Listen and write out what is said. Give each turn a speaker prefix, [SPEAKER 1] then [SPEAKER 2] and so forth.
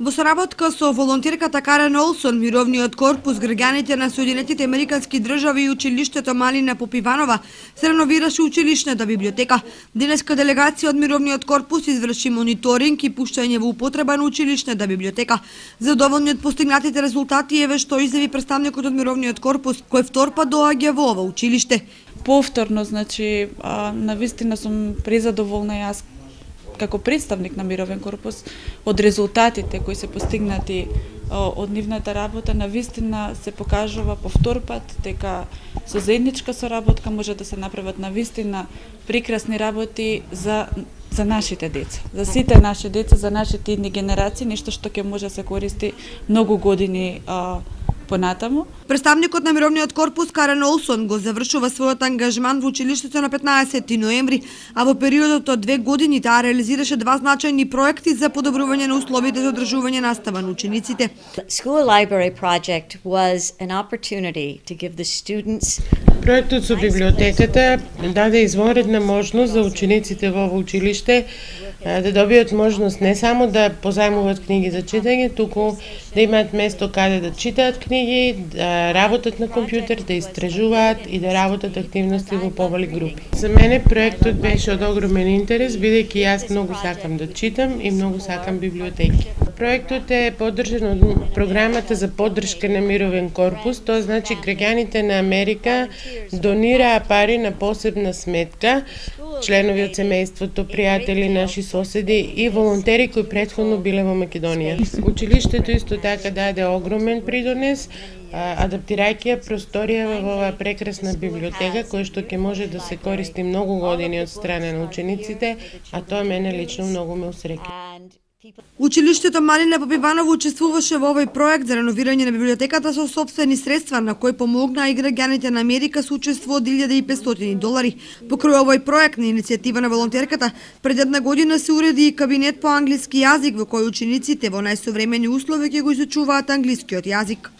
[SPEAKER 1] Во соработка со волонтерката Карен Олсон, мировниот корпус, граѓаните на Соединетите Американски држави и училиштето Малина Попиванова се реновираше училишната библиотека. Денеска делегација од мировниот корпус изврши мониторинг и пуштање во употреба на училишната библиотека. Задоволни од постигнатите резултати еве што изјави представникот од мировниот корпус, кој втор пат доаѓа во ова училиште.
[SPEAKER 2] Повторно, значи, навистина сум презадоволна јас како представник на Мировен корпус од резултатите кои се постигнати од нивната работа. Навистина се покажува по втор пат дека со заедничка соработка може да се направат навистина прекрасни работи за нашите деца, за сите наши деца, за нашите идни генерации, нешто што ќе може да се користи многу години понатаму.
[SPEAKER 1] Представникот на Мировниот корпус Карен Олсон го завршува својот ангажман во училиштето на 15 ноември, а во периодот од 2 години таа реализираше 2 значајни проекти за подобрување на условите за одржување настава на учениците.
[SPEAKER 3] School library project was an opportunity to give the students.
[SPEAKER 4] Проектот со библиотеката даде извонредна можност за учениците во училиште да добијат можност не само да позајмуваат книги за читање, туку да имаат место каде да читаат книги, да работат на компјутер, да истражуваат и да работат активности во помали групи. За мене проектот беше од огромен интерес, бидејќи јас многу сакам да читам и многу сакам библиотеки. Проектот е поддржан од програмата за поддршка на Мировен корпус, тоа значи граѓаните на Америка донираа пари на посебна сметка, членови од семејството, пријатели, наши соседи и волонтери кои претходно биле во Македонија. Училиштето исто така даде огромен придонес, адаптирајќи ја просторија во оваа прекрасна библиотека, која што ќе може да се користи многу години од страна на учениците, а тоа мене лично многу ме усреќа.
[SPEAKER 1] Училиштето Малина Попиванова учествуваше во овој проект за реновирање на библиотеката со сопствени средства, на кој помогнаа и граѓаните на Америка со учество од $1.500. Покрај овој проект на иницијатива на волонтерката, пред една година се уреди и кабинет по англиски јазик во кој учениците во најсовремени услови ќе го изучуваат англискиот јазик.